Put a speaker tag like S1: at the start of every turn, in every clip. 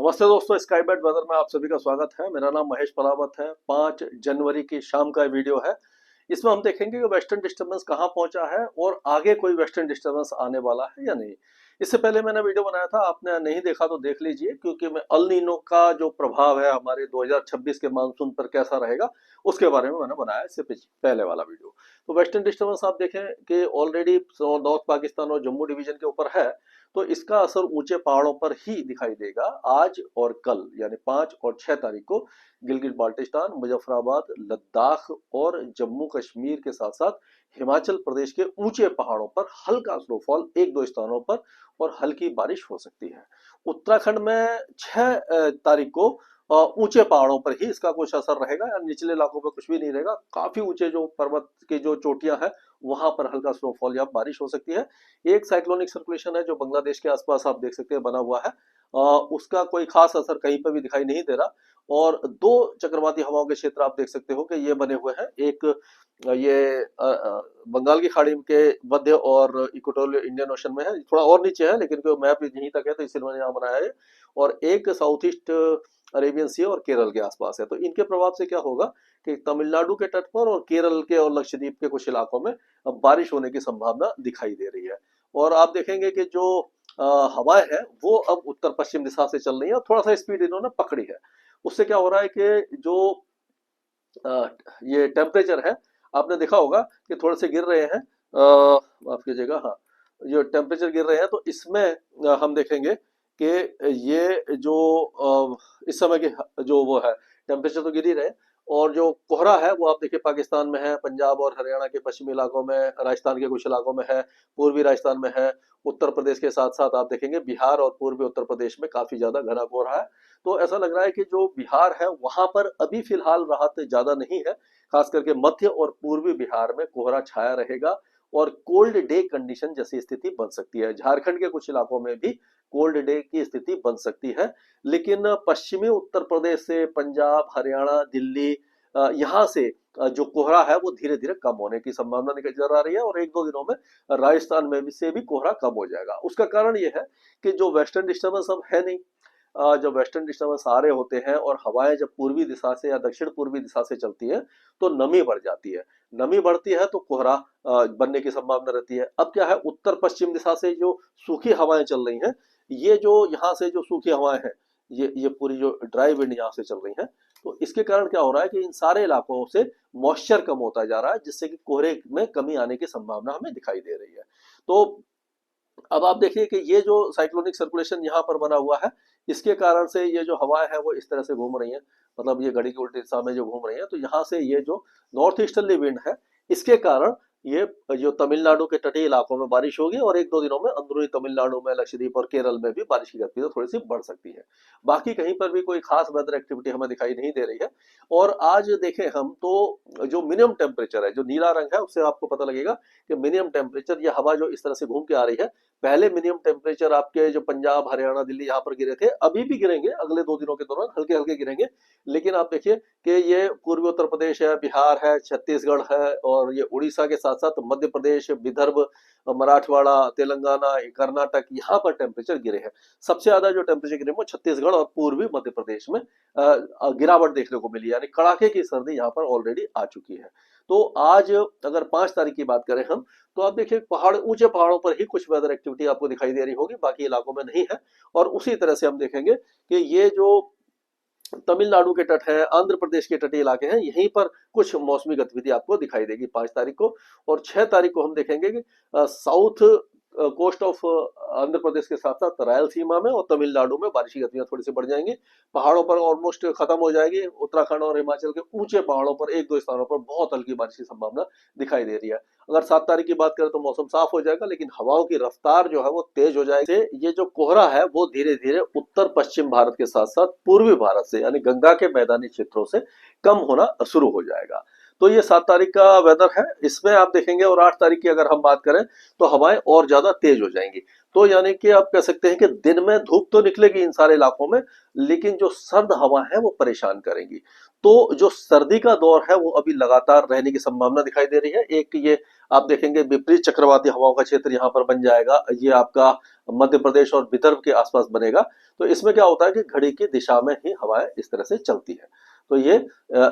S1: नमस्ते दोस्तों, स्काई बेट वेदर में आप सभी का स्वागत है। मेरा नाम महेश पलावत है। 5 जनवरी की शाम का वीडियो है। इसमें हम देखेंगे कि वेस्टर्न डिस्टर्बेंस कहाँ पहुंचा है और आगे कोई वेस्टर्न डिस्टर्बेंस आने वाला है या नहीं। इससे पहले मैंने वीडियो बनाया था, आपने नहीं देखा तो देख लीजिए, क्योंकि मैं अल नीनो का जो प्रभाव है हमारे 2026 के मानसून पर कैसा रहेगा उसके बारे में मैंने बनाया इससे पहले वाला वीडियो। तो वेस्टर्न डिस्टर्बेंस आप देखें कि ऑलरेडी नॉर्थ पाकिस्तान और जम्मू डिवीजन के ऊपर है, तो इसका असर ऊंचे पहाड़ों पर ही दिखाई देगा आज और कल, यानी 5 और 6 तारीख को गिलगित बाल्टिस्तान, मुजफ्फराबाद, लद्दाख और जम्मू कश्मीर के साथ साथ हिमाचल प्रदेश के ऊंचे पहाड़ों पर हल्का स्नोफॉल एक दो स्थानों पर और हल्की बारिश हो सकती है। उत्तराखंड में 6 तारीख को ऊंचे पहाड़ों पर ही इसका कुछ असर रहेगा, या निचले इलाकों पर कुछ भी नहीं रहेगा। काफी ऊंचे जो पर्वत की जो चोटियां हैं वहां पर हल्का स्नोफॉल या बारिश हो सकती है। एक साइक्लोनिक सर्कुलेशन है जो बांग्लादेश के आसपास आप देख सकते हैं बना हुआ है, उसका कोई खास असर कहीं पर भी दिखाई नहीं दे रहा। और दो चक्रवाती हवाओं के क्षेत्र आप देख सकते हो कि ये बने हुए हैं। एक ये बंगाल की खाड़ी के मध्य और इक्वेटोरियल इंडियन ओशन में है, थोड़ा और नीचे है लेकिन मैप यहीं तक है तो इसलिए मैंने यहाँ बनाया है। और एक साउथ ईस्ट अरेबियन सी और केरल के आसपास है। तो इनके प्रभाव से क्या होगा कि तमिलनाडु के तट पर और केरल के और लक्षद्वीप के कुछ इलाकों में अब बारिश होने की संभावना दिखाई दे रही है। और आप देखेंगे कि जो हवाएं हैं वो अब उत्तर पश्चिम दिशा से चल रही है और थोड़ा सा स्पीड इन्होंने पकड़ी है। उससे क्या हो रहा है कि जो ये टेम्परेचर है, आपने देखा होगा कि थोड़े से गिर रहे हैं। माफ कीजिएगा, हाँ, जो टेम्परेचर गिर रहे हैं तो इसमें हम देखेंगे कि ये जो इस समय के जो वो है टेम्परेचर तो गिर ही रहे। और जो कोहरा है वो आप देखिए पाकिस्तान में है, पंजाब और हरियाणा के पश्चिमी इलाकों में, राजस्थान के कुछ इलाकों में है, पूर्वी राजस्थान में है, उत्तर प्रदेश के साथ साथ आप देखेंगे बिहार और पूर्वी उत्तर प्रदेश में काफी ज्यादा घना कोहरा है। तो ऐसा लग रहा है कि जो बिहार है वहां पर अभी फिलहाल राहत ज्यादा नहीं है। खास करके मध्य और पूर्वी बिहार में कोहरा छाया रहेगा और कोल्ड डे कंडीशन जैसी स्थिति बन सकती है। झारखंड के कुछ इलाकों में भी कोल्ड डे की स्थिति बन सकती है। लेकिन पश्चिमी उत्तर प्रदेश से पंजाब, हरियाणा, दिल्ली, यहाँ से जो कोहरा है वो धीरे धीरे कम होने की संभावना नजर आ रही है और एक दो दिनों में राजस्थान में भी से भी कोहरा कम हो जाएगा। उसका कारण ये है कि जो वेस्टर्न डिस्टर्बेंस अब है नहीं, जब वेस्टर्न डिस्टर्बेंस आ रहे होते हैं और हवाएं जब पूर्वी दिशा से या दक्षिण पूर्वी दिशा से चलती है तो नमी बढ़ जाती है। नमी बढ़ती है तो कोहरा बनने की संभावना रहती है। अब क्या है, उत्तर पश्चिम दिशा से जो सूखी हवाएं चल रही हैं, ये जो यहाँ से जो सूखी हवाएं हैं, ये पूरी जो ड्राई विंड यहाँ से चल रही है, तो इसके कारण क्या हो रहा है कि इन सारे इलाकों से मॉइस्चर कम होता जा रहा है, जिससे कि कोहरे में कमी आने की संभावना हमें दिखाई दे रही है। तो अब आप देखिए कि ये जो साइक्लोनिक सर्कुलेशन यहाँ पर बना हुआ है, इसके कारण से ये जो हवाएं हैं वो इस तरह से घूम रही हैं, मतलब ये घड़ी की उल्टी दिशा में जो घूम रही हैं, तो यहाँ से ये जो नॉर्थ ईस्टर्ली विंड है, इसके कारण ये जो तमिलनाडु के तटीय इलाकों में बारिश होगी और एक दो दिनों में अंदरूनी तमिलनाडु में, लक्षद्वीप और केरल में भी बारिश की गति थोड़ी सी बढ़ सकती है। बाकी कहीं पर भी कोई खास वेदर एक्टिविटी हमें दिखाई नहीं दे रही है। और आज देखें हम तो जो मिनिमम टेम्परेचर है, जो नीला रंग है, उससे आपको पता लगेगा कि मिनिमम टेम्परेचर, ये हवा जो इस तरह से घूम के आ रही है, पहले मिनिमम टेम्परेचर आपके जो पंजाब, हरियाणा, दिल्ली यहाँ पर गिरे थे, अभी भी गिरेंगे, अगले दो दिनों के दौरान हल्के हल्के गिरेंगे। लेकिन आप देखिए कि ये पूर्वी उत्तर प्रदेश है, बिहार है, छत्तीसगढ़ है और ये उड़ीसा के साथ साथ मध्य प्रदेश, विदर्भ, मराठवाड़ा, तेलंगाना, कर्नाटक, यहाँ पर टेम्परेचर गिरे हैं। सबसे ज्यादा जो टेम्परेचर गिरे वो छत्तीसगढ़ और पूर्वी मध्य प्रदेश में गिरावट देखने को मिली, यानी कड़ाके की सर्दी यहाँ पर ऑलरेडी आ चुकी है। तो आज अगर 5 तारीख की बात करें हम, तो आप देखिए पहाड़, ऊंचे पहाड़ों पर ही कुछ वेदर एक्टिविटी आपको दिखाई दे रही होगी, बाकी इलाकों में नहीं है। और उसी तरह से हम देखेंगे कि ये जो तमिलनाडु के तट है, आंध्र प्रदेश के तटीय इलाके हैं, यहीं पर कुछ मौसमी गतिविधि आपको दिखाई देगी 5 तारीख को। और 6 तारीख को हम देखेंगे कि south coast of Andhra Pradesh के साथ साथ रायलसीमा में और तमिलनाडु में बारिश की गतिविधियां थोड़ी सी बढ़ जाएंगी। पहाड़ों पर ऑलमोस्ट खत्म हो जाएगी। उत्तराखंड और हिमाचल के ऊंचे पहाड़ों पर एक दो स्थानों पर बहुत हल्की बारिश की संभावना दिखाई दे रही है। अगर 7 तारीख की बात करें तो मौसम साफ हो जाएगा, लेकिन हवाओं की रफ्तार जो है वो तेज हो जाएगी। ये जो कोहरा है वो धीरे धीरे उत्तर पश्चिम भारत के साथ साथ पूर्वी भारत से, यानी गंगा के मैदानी क्षेत्रों से कम होना शुरू हो जाएगा। तो ये 7 तारीख का वेदर है। इसमें आप देखेंगे, और 8 तारीख की अगर हम बात करें तो हवाएं और ज्यादा तेज हो जाएंगी। तो यानी कि आप कह सकते हैं कि दिन में धूप तो निकलेगी इन सारे इलाकों में, लेकिन जो सर्द हवा है वो परेशान करेंगी। तो जो सर्दी का दौर है वो अभी लगातार रहने की संभावना दिखाई दे रही है। एक ये आप देखेंगे विपरीत चक्रवाती हवाओं का क्षेत्र यहाँ पर बन जाएगा, ये आपका मध्य प्रदेश और विदर्भ के आसपास बनेगा। तो इसमें क्या होता है कि घड़ी की दिशा में ही हवाएं इस तरह से चलती है। तो ये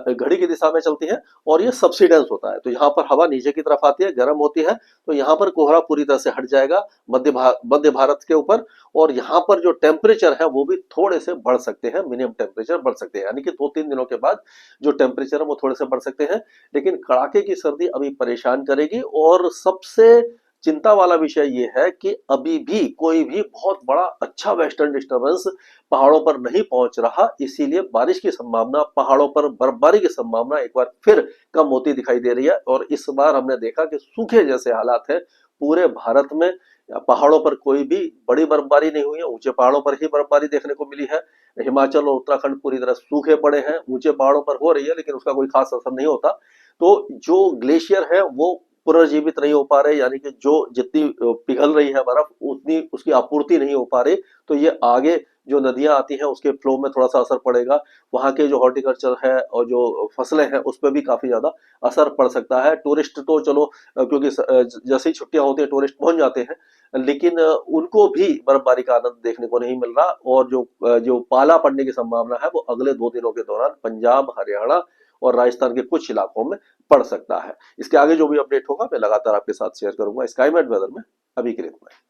S1: घड़ी की दिशा में चलती है और ये सबसिडेंस होता है। तो यहाँ पर हवा नीचे की तरफ आती है, गर्म होती है, तो यहाँ पर कोहरा पूरी तरह से हट जाएगा मध्य भारत के ऊपर। और यहाँ पर जो टेम्परेचर है वो भी थोड़े से बढ़ सकते हैं, मिनिमम टेम्परेचर बढ़ सकते हैं, यानी कि 2-3 दिनों के बाद जो टेम्परेचर है वो थोड़े से बढ़ सकते हैं। लेकिन कड़ाके की सर्दी अभी परेशान करेगी। और सबसे चिंता वाला विषय ये है कि अभी भी कोई भी बहुत बड़ा अच्छा वेस्टर्न डिस्टर्बेंस पहाड़ों पर नहीं पहुंच रहा, इसीलिए बारिश की संभावना, पहाड़ों पर बर्फबारी की संभावना एक बार फिर कम होती दिखाई दे रही है। और इस बार हमने देखा कि सूखे जैसे हालात है पूरे भारत में। पहाड़ों पर कोई भी बड़ी बर्फबारी नहीं हुई है, ऊंचे पहाड़ों पर ही बर्फबारी देखने को मिली है। हिमाचल और उत्तराखंड पूरी तरह सूखे पड़े हैं, ऊंचे पहाड़ों पर हो रही है लेकिन उसका कोई खास असर नहीं होता। तो जो ग्लेशियर है वो पुनर्जीवित नहीं हो पा रहे, यानी कि जो जितनी पिघल रही है बर्फ उतनी उसकी आपूर्ति नहीं हो पा रही। तो ये आगे जो नदियां आती हैं उसके फ्लो में थोड़ा सा असर पड़ेगा। वहां के जो हॉर्टिकल्चर है और जो फसलें हैं उस पर भी काफी ज्यादा असर पड़ सकता है। टूरिस्ट तो चलो क्योंकि जैसे ही छुट्टियां होती है टूरिस्ट पहुंच जाते हैं, लेकिन उनको भी बर्फबारी का आनंद देखने को नहीं मिल रहा। और जो पाला पड़ने की संभावना है वो अगले 2 दिनों के दौरान पंजाब, हरियाणा और राजस्थान के कुछ इलाकों में पड़ सकता है। इसके आगे जो भी अपडेट होगा मैं लगातार आपके साथ शेयर करूंगा स्काईमेट वेदर में। अभी के लिए इतना ही।